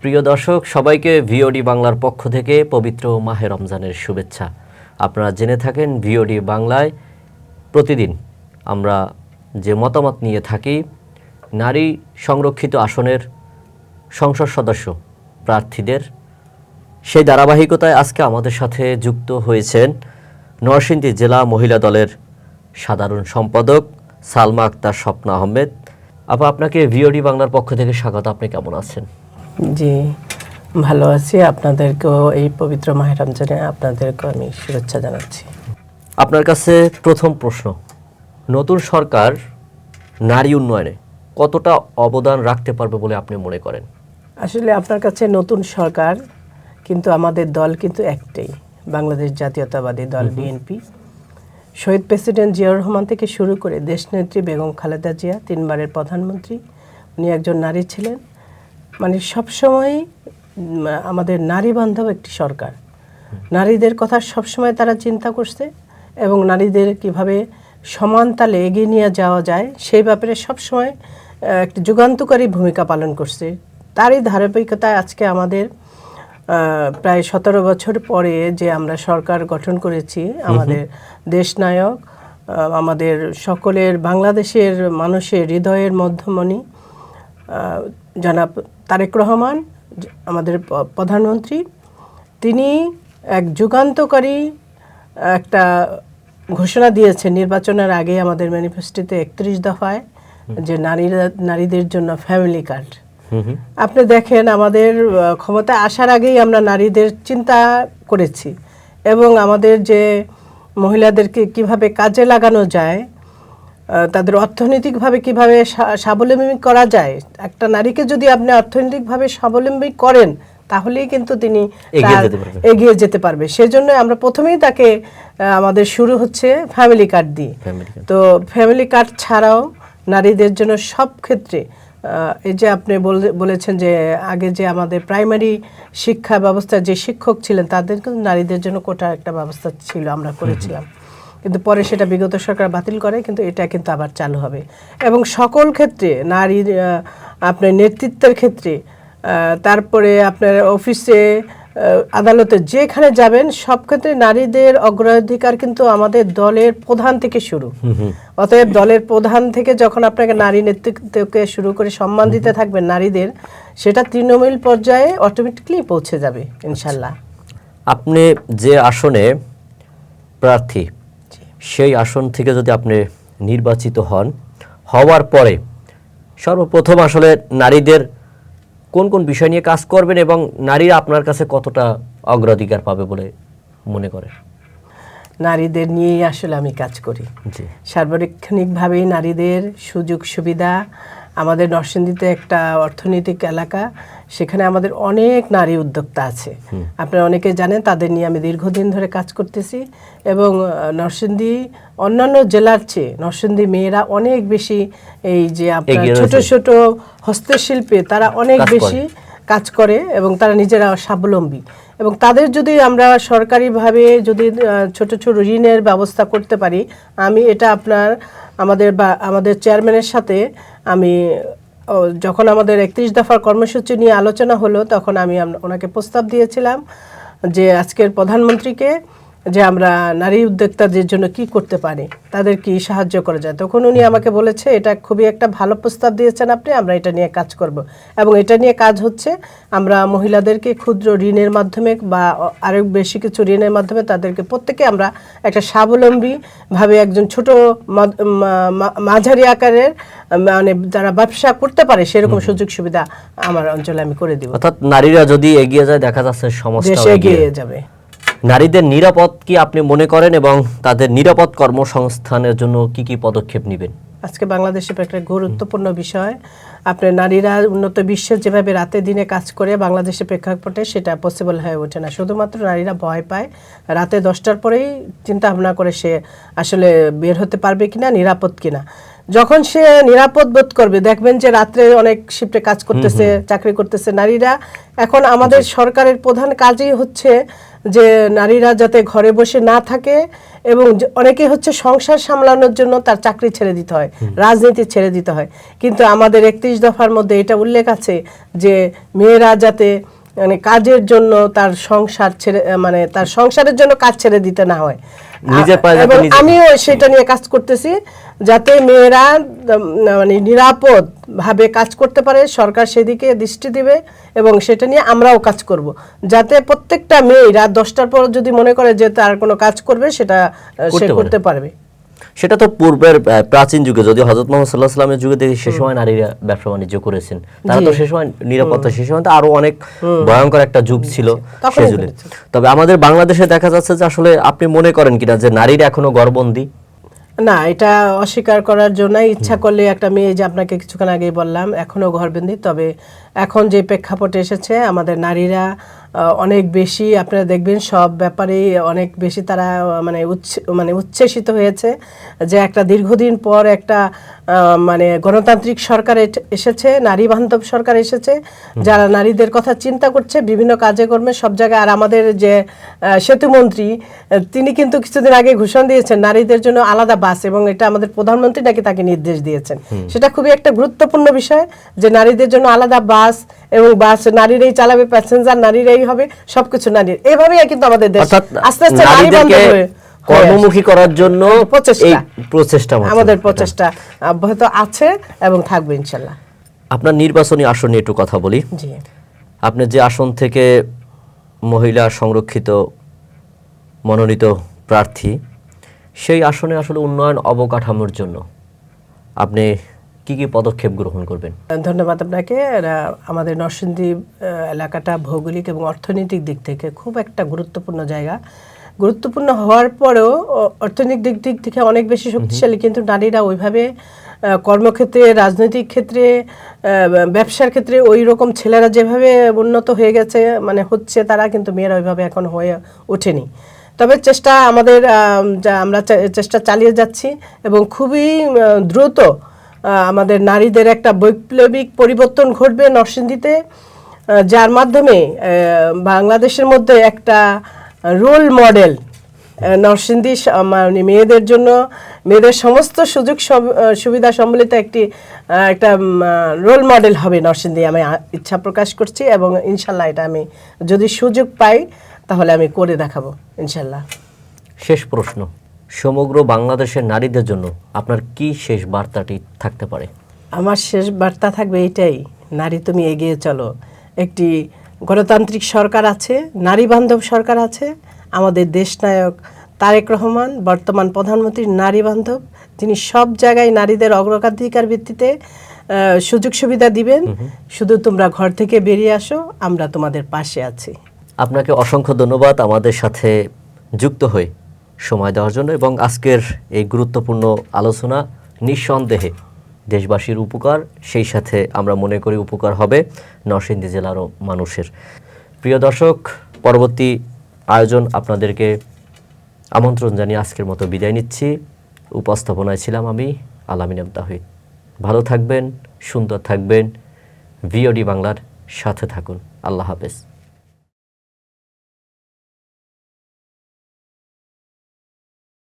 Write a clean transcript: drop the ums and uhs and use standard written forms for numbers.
প্রিয় দর্শক, সবাইকে ভিওডি বাংলার পক্ষ থেকে পবিত্র মাহে রমজানের শুভেচ্ছা। আপনারা জেনে থাকেন ভিওডি বাংলায় প্রতিদিন আমরা যে মতামত নিয়ে থাকি, নারী সংরক্ষিত আসনের সংসদ সদস্য প্রার্থীদের, সেই ধারাবাহিকতায় আজকে আমাদের সাথে যুক্ত হয়েছেন নরসিংদী জেলা মহিলা দলের সাধারণ সম্পাদক সালমা আক্তার স্বপ্না আহমেদ। আপা, আপনাকে ভিওডি বাংলার পক্ষ থেকে স্বাগত। আপনি কেমন আছেন? জি, ভালো আছি। আপনাদেরকেও এই পবিত্র মাহে রমজানে আপনাদেরকেও আমি শুভেচ্ছা জানাচ্ছি। আপনার কাছে প্রথম প্রশ্ন, নতুন সরকার নারী উন্নয়নে কতটা অবদান রাখতে পারবে বলে আপনি মনে করেন? আসলে আপনার কাছে নতুন সরকার, কিন্তু আমাদের দল কিন্তু একটাই, বাংলাদেশ জাতীয়তাবাদী দল বিএনপি। শহীদ প্রেসিডেন্ট জিয়াউর রহমান থেকে শুরু করে দেশনেত্রী বেগম খালেদা জিয়া, 3 বারের প্রধানমন্ত্রী, উনি একজন নারী ছিলেন। মানে সবসময় আমাদের নারী বান্ধব একটি সরকার। নারীদের কথা সবসময় তারা চিন্তা করছে এবং নারীদের কিভাবে সমান তালে এগিয়ে নিয়ে যাওয়া যায় সেই ব্যাপারে সবসময় একটি যুগান্তকারী ভূমিকা পালন করছে। তারই ধারাবাহিকতায় আজকে আমাদের প্রায় 17 বছর পরে যে আমরা সরকার গঠন করেছি, আমাদের দেশনায়ক, আমাদের সকলের বাংলাদেশের মানুষের হৃদয়ের মধ্যমণি জনাব তারেক রহমান, আমাদের প্রধানমন্ত্রী, তিনি এক যুগান্তকারী একটা ঘোষণা দিয়েছেন নির্বাচনের আগে আমাদের ম্যানিফেস্টোতে 31 দফায়, যে নারীদের জন্য ফ্যামিলি কার্ড। আপনি দেখেন, আমাদের ক্ষমতায় আসার আগেই আমরা নারীদের চিন্তা করেছি এবং আমাদের যে মহিলাদেরকে কিভাবে কাজে লাগানো যায়, তাদের অর্থনৈতিকভাবে কিভাবে স্বাবলম্বী করা যায়। একটা নারীকে যদি আপনি অর্থনৈতিকভাবে স্বাবলম্বী করেন তাহলেই কিন্তু তিনি এগিয়ে যেতে পারবে। সেজন্য আমরা প্রথমেই তাকে আমাদের শুরু হচ্ছে ফ্যামিলি কার্ড দিয়ে। তো ফ্যামিলি কার্ড ছাড়াও নারীদের জন্য সব ক্ষেত্রে, এই যে আপনি বলেছেন যে আগে যে আমাদের প্রাইমারি শিক্ষা ব্যবস্থায় যে শিক্ষক ছিলেন তাদের কিন্তু নারীদের জন্য কোটা একটা ব্যবস্থা ছিল, আমরা করেছিলাম, কিন্তু পরে সেটা বিগত সরকার বাতিল করে, কিন্তু এটা কিন্তু আবার চালু হবে। এবং সকল ক্ষেত্রে নারীর, আপনার নেতৃত্বের ক্ষেত্রে, তারপরে আপনার অফিসে, আদালতে, যেখানে যাবেন সব ক্ষেত্রে নারীদের অগ্রাধিকার কিন্তু আমাদের দলের প্রধান থেকে শুরু। অতএব দলের প্রধান থেকে যখন আপনাকে নারী নেতৃত্বকে শুরু করে সম্মান দিতে থাকবেন নারীদের, সেটা তৃণমূল পর্যায়ে অটোমেটিকলি পৌঁছে যাবে ইনশাল্লাহ। আপনি যে আসনে প্রার্থী, সেই আসন থেকে যদি আপনি নির্বাচিত হওয়ার পরে সর্বপ্রথম আসলে নারীদের কোন কোন বিষয় নিয়ে কাজ করবেন এবং নারীরা আপনার কাছে কতটা অগ্রাধিকার পাবে বলে মনে করেন? নারীদের নিয়েই আসলে আমি কাজ করি। সার্বক্ষণিকভাবেই নারীদের সুযোগ সুবিধা, আমাদের নরসিংদীতে একটা অর্থনৈতিক এলাকা, সেখানে আমাদের অনেক নারী উদ্যোক্তা আছে, আপনারা অনেকে জানেন। তাদের নিয়ে আমি দীর্ঘদিন ধরে কাজ করতেছি এবং নরসিংদী অন্যান্য জেলার চেয়ে নরসিংদী মেয়েরা অনেক বেশি, এই যে আপনার ছোট ছোট হস্তশিল্পে তারা অনেক বেশি কাজ করে এবং তারা নিজেরা স্বাবলম্বী। এবং তাদের যদি আমরা সরকারিভাবে যদি ছোট ছোট ঋণের ব্যবস্থা করতে পারি, আমি এটা আমাদের চেয়ারম্যানের সাথে আমি যখন আমাদের 31 দফার কর্মসূচি নিয়ে আলোচনা হলো, তখন আমি ওনাকে প্রস্তাব দিয়েছিলাম যে আজকের প্রধানমন্ত্রীকে, যে আমরা নারী উদ্যোক্তাদের জন্য কি করতে পারি, তাদের কি সাহায্য করা যায়। তখন উনি আমাকে বলেছে, এটা খুবই একটা ভালো প্রস্তাব দিয়েছেন আপনি, আমরা এটা নিয়ে কাজ করব। এবং এটা নিয়ে কাজ হচ্ছে, আমরা মহিলাদেরকে ক্ষুদ্র ঋণের মাধ্যমে বা আরও বেশি কিছু ঋণের মাধ্যমে তাদেরকে প্রত্যেকে আমরা একটা স্বাবলম্বীভাবে একজন ছোট মাঝারি আকারের, মানে যারা ব্যবসা করতে পারে সেরকম সুযোগ সুবিধা আমার অঞ্চলে আমি করে দিব। অর্থাৎ নারীরা যদি এগিয়ে যায়, দেখা যাচ্ছে সমাজটা এগিয়ে যাবে। নারীদের নিরাপদ কি আপনি মনে করেন এবং তাদের নিরাপদ কর্মসংস্থানের জন্য কি কি পদক্ষেপ নেবেন? আজকে বাংলাদেশের একটা গুরুত্বপূর্ণ বিষয়, আপনার নারীরা উন্নত বিশ্বে যেভাবে রাতে দিনে কাজ করে বাংলাদেশের প্রেক্ষাপটে সেটা পসিবল হয়ে ওঠে না। শুধুমাত্র নারীরা ভয় পায়, রাতে 10টার পরেই চিন্তা ভাবনা করে সে আসলে বের হতে পারবে কিনা, নিরাপদ কিনা। যখন সে নিরাপদ বোধ করবে, দেখবেন যে রাত্রে অনেক শিফটে কাজ করতেছে, চাকরি করতেছে নারীরা। এখন আমাদের সরকারের প্রধান কাজই হচ্ছে যে নারীরা যাতে ঘরে বসে না থাকে, এবং অনেকে হচ্ছে সংসার সামলানোর জন্য তার চাকরি ছেড়ে দিতে হয়, রাজনীতি ছেড়ে দিতে হয়। কিন্তু আমাদের 31 দফার মধ্যে এটা উল্লেখ আছে যে মেয়েরা যাতে মানে কাজের জন্য তার সংসার ছেড়ে, মানে তার সংসারের জন্য কাজ ছেড়ে দিতে না হয়। এবং আমিও সেটা নিয়ে কাজ করতেছি যাতে মেয়েরা মানে নিরাপদ ভাবে কাজ করতে পারে। সরকার সেদিকে দৃষ্টি দিবে এবং সেটা নিয়ে আমরাও কাজ করব, যাতে প্রত্যেকটা মেয়ে রাত 10টার পর যদি মনে করে যে তার কোনো কাজ করবে সেটা সে করতে পারবে। সেটা তো পূর্বের প্রাচীন যুগে, যদি হযরত মুহাম্মদ সাল্লাল্লাহু আলাইহি ওয়াসাল্লামের যুগে দেখি সে সময় নারীরা ব্যবসা বাণিজ্য করেছেন, তারা তো সে সময় নিরাপত্তা, সে সময় তো আরো অনেক ভয়ঙ্কর একটা যুগ ছিল সে যুগে। তবে আমাদের বাংলাদেশে দেখা যাচ্ছে যে আসলে আপনি মনে করেন কিনা যে নারীরা এখনো ঘরবন্দি? না, এটা অস্বীকার করার জন্য ইচ্ছা করলে একটা মেয়ে, যে আপনাকে কিছুক্ষণ আগেই বললাম, এখনো ঘরবন্দি। তবে এখন যে প্রেক্ষাপটে এসেছে আমাদের নারীরা অনেক বেশি, আপনারা দেখবেন সব ব্যাপারেই অনেক বেশি তারা মানে উচ্ছ্বসিত হয়েছে যে একটা দীর্ঘদিন পর একটা মানে গণতান্ত্রিক সরকার এসেছে, নারী বান্ধব সরকার এসেছে, যারা নারীদের কথা চিন্তা করছে বিভিন্ন কাজে কর্মে সব জায়গায়। আর আমাদের যে সেতুমন্ত্রী, তিনি কিন্তু কিছুদিন আগে ঘোষণা দিয়েছেন নারীদের জন্য আলাদা বাস, এবং এটা আমাদের প্রধানমন্ত্রী নাকি তাকে নির্দেশ দিয়েছেন। সেটা খুবই একটা গুরুত্বপূর্ণ বিষয় যে নারীদের জন্য আলাদা বাস, এবং বাস নারীরাই চালাবে, প্যাসেঞ্জার নারীরাই হবে, সবকিছু নারীর। এইভাবেই কিন্তু আমাদের দেশ আস্তে আস্তে নারী বান্ধব হয়ে কর্মমুখী করার জন্য প্রচেষ্টা আমাদের প্রচেষ্টা অব্যাহত আছে এবং থাকবে ইনশাআল্লাহ। আপনার নির্বাচনী আসন নিয়ে একটু কথা বলি। জি, আপনি যে আসন থেকে মহিলা সংরক্ষিত মনোনীত প্রার্থী, সেই আসনে আসলে উন্নয়ন অবকাঠামোর জন্য আপনি কি কি পদক্ষেপ গ্রহণ করবেন? ধন্যবাদ আপনাকে। আমাদের নরসিংদী এলাকাটা ভৌগোলিক এবং অর্থনৈতিক দিক থেকে খুব একটা গুরুত্বপূর্ণ জায়গা। গুরুত্বপূর্ণ হওয়ার পরেও অর্থনৈতিক দিক থেকে অনেক বেশি শক্তিশালী, কিন্তু নারীরা ওইভাবে কর্মক্ষেত্রে, রাজনৈতিক ক্ষেত্রে, ব্যবসার ক্ষেত্রে ওই রকম ছেলেরা যেভাবে উন্নত হয়ে গেছে মানে হচ্ছে, তারা কিন্তু মেয়েরা ওইভাবে এখন হয়ে ওঠেনি। তবে চেষ্টা আমাদের, আমরা চেষ্টা চালিয়ে যাচ্ছি এবং খুবই দ্রুত আমাদের নারীদের একটা বৈপ্লবিক পরিবর্তন ঘটবে নরসিংদীতে, যার মাধ্যমে বাংলাদেশের মধ্যে একটা রোল মডেল নরসিংদী মানে মেয়েদের জন্য, মেয়েদের সমস্ত সুযোগ সুবিধা সম্বলিত একটা রোল মডেল হবে নরসিংদী। আমি ইচ্ছা প্রকাশ করছি এবং ইনশাল্লাহ এটা আমি যদি সুযোগ পাই তাহলে আমি করে দেখাবো ইনশাল্লাহ। শেষ প্রশ্ন, সমগ্র বাংলাদেশের নারীদের জন্য আপনার কি শেষ বার্তাটি থাকতে পারে? আমার শেষ বার্তা থাকবে এটাই, নারী তুমি এগিয়ে চলো। একটি গণতান্ত্রিক সরকার আছে, নারী বান্ধব সরকার আছে, আমাদের দেশনায়ক তারেক রহমান বর্তমান প্রধানমন্ত্রী নারী বান্ধব, তিনি সব জায়গায় নারীদের অগ্রাধিকার ভিত্তিতে সুযোগ সুবিধা দিবেন। শুধু তোমরা ঘর থেকে বেরিয়ে আসো, আমরা তোমাদের পাশে আছি। আপনাকে অসংখ্য ধন্যবাদ আমাদের সাথে যুক্ত হয়ে সময় দেওয়ার জন্য, এবং আজকের এই গুরুত্বপূর্ণ আলোচনা নিঃসন্দেহে দেশবাসীর উপকার, সেই সাথে আমরা মনে করি উপকার হবে নরসিংদী জেলারও মানুষের। প্রিয় দর্শক, পরবর্তী আয়োজন আপনাদেরকে আমন্ত্রণ জানিয়ে আজকের মতো বিদায় নিচ্ছি। উপস্থাপনায় ছিলাম আমি আলামিন তাহিদ। ভালো থাকবেন, সুন্দর থাকবেন, ভিওডি বাংলার সাথে থাকুন। আল্লাহ হাফেজ।